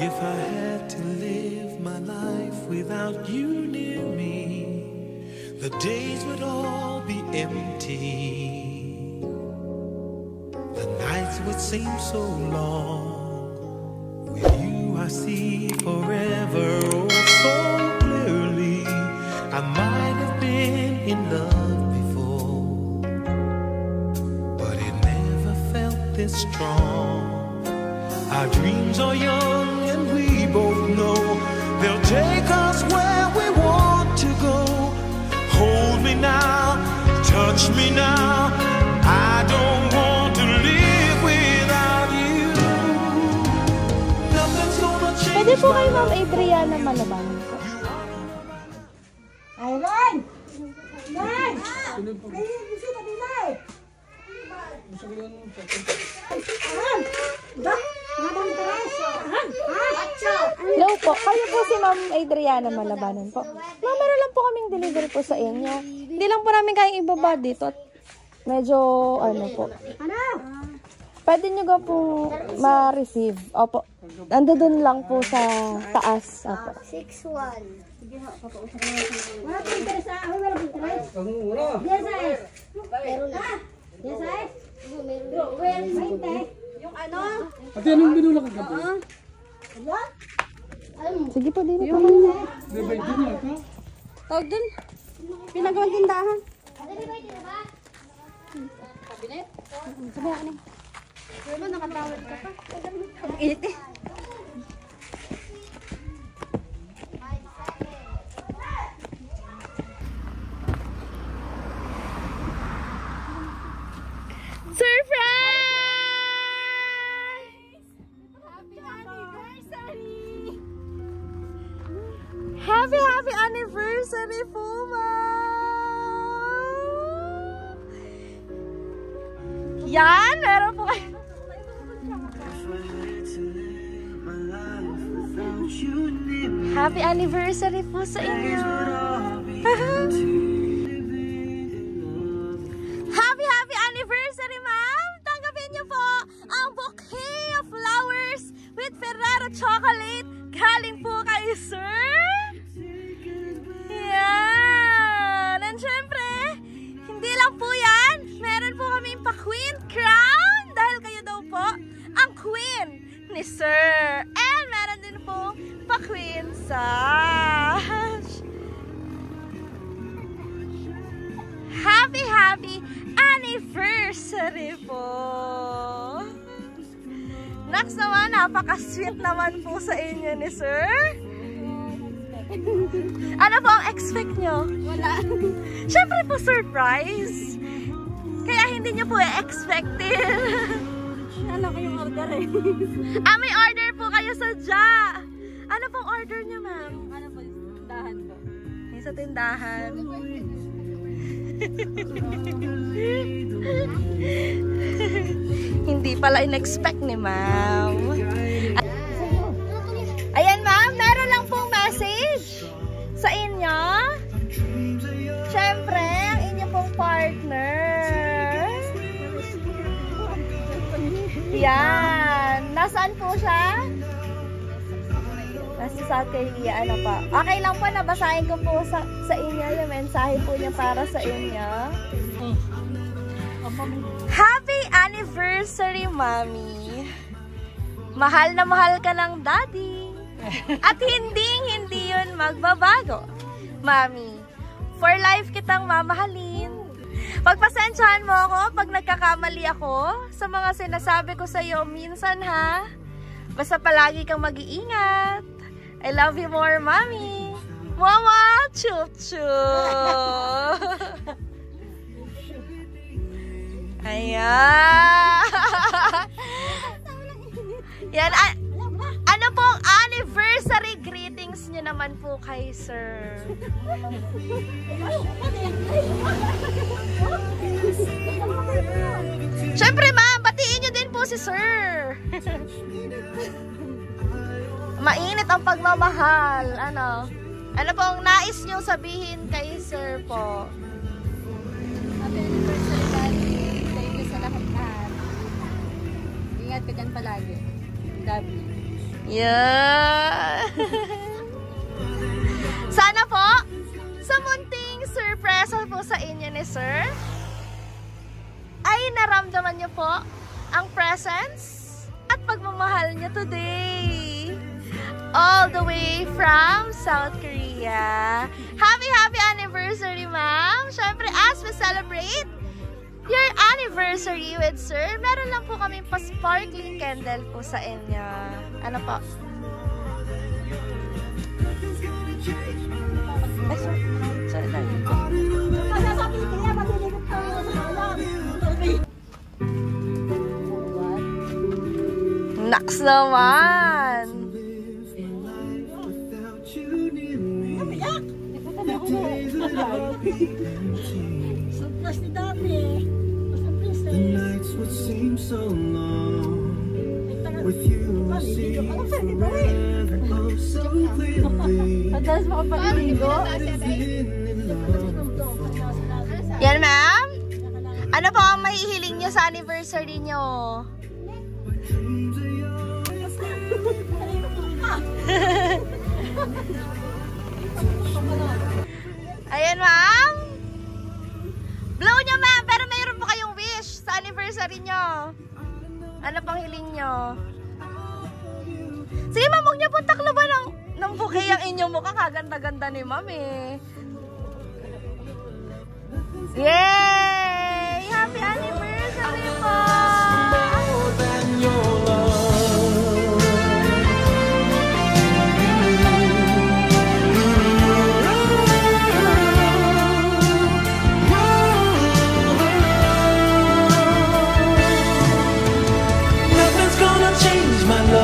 If I had to live my life without you near me, the days would all be empty. The nights would seem so long. With you I see forever oh so clearly. I might have been in love before, but it never felt this strong. Our dreams are young and we both know they'll take us where we want to go. Hold me now, touch me now, I don't want to live without you. Nothing's gonna change. Pwede po kay Ma'am Adriana Malabanan po. Ayun! Yan! May bisita dito eh! Hello po, kayo po si Ma'am Adriana Malabanan po. Ma'am, meron lang po kaming delivery po sa inyo. Hindi lang po namin kayang ibaba dito. Medyo ano po. Pwede nyo ga po ma-receive. Opo. Ando dun lang po sa taas. Opo. 6-1. Wala po interes ah. Wala po interes. Yes, ay. Meron na. Yes, ay. Meron. 20. Yung ano? Ate, anong binulak ka po? Sige po, dito po. Tawag dun. Pinagawang tindahan. Kabinet? Sabi ako na. Pero nakatawad ka pa. Ang init eh. Happy anniversary po, Ma'am! Yan! Meron po kayo. Happy anniversary po sa inyo! Happy anniversary, Ma'am! Tanggapin niyo po ang bouquet of flowers with Ferrero chocolate galing po kay Sir! Yan! And syempre, hindi lang po yan. Meron po kaming pa-queen crown dahil kayo daw po ang queen ni Sir. And meron din po pa-queen sash. Happy anniversary po! Next naman, napaka-sweet naman po sa inyo ni Sir. Ano po ang expect nyo? Wala. Siyempre po surprise. Kaya hindi nyo po i-expectin. Ano kayong order eh? May order po kayo sa Ja. Ano pong order nyo, ma'am? Ano po? Tindahan po. Yung sa tindahan. Hindi pala in-expect ni ma'am. Ayan, ma'am. Meron lang pong message sa inyo. Siyempre, ang inyo pong partner. Yan. Nasaan po siya? Nasa sa kay ano pa. Okay lang po, nabasahin ko po sa inyo yung mensahe po niya para sa inyo. Happy anniversary, Mommy. Mahal na mahal ka ng Daddy. At hindi yun magbabago. Mommy, for life kitang mamahalin. Pagpasensyahan mo ako pag nagkakamali ako sa mga sinasabi ko sa iyo minsan, ha? Basta palagi kang mag-iingat. I love you more, Mommy. Mama, chup-chup. Ayan. Yan. Ano pong anniversary greetings nyo naman po kay Sir? Siyempre, ma'am, batiin nyo din po si Sir. Mainit ang pagmamahal. Ano pong nais nyo sabihin kay Sir po? Happy anniversary, Daddy. Thank you sa lahat. Ingat ka dyan palagi. Love you. Yeah. Sana po, sa munting surpresa po sa inyo ni Sir, ay naramdaman niyo po ang presence at pagmamahal niya today. All the way from South Korea. Happy anniversary, ma'am! Syempre, as we celebrate your anniversary with Sir, meron lang po kaming pa-sparkling candle po sa inyo. Ano po? Ay, sorry lang. Naks naman! Surprise ni Dati. The nights would seem so long. With you I see forever oh so clearly. Madalas makapag-ligo. Yan, ma'am? Ano po ang mahihiling nyo sa anniversary nyo? Ayan, ma'am. Blow nyo, ma'am. Pero mayroon po kayong wish sa anniversary nyo. Ano pang hiling nyo? Sige, ma'am. Huwag nyo po taklaban ng bouquet ang inyong mukha. Kaganda-ganda ni ma'am eh. Yay! Happy anniversary po! Nothing's gonna change my love.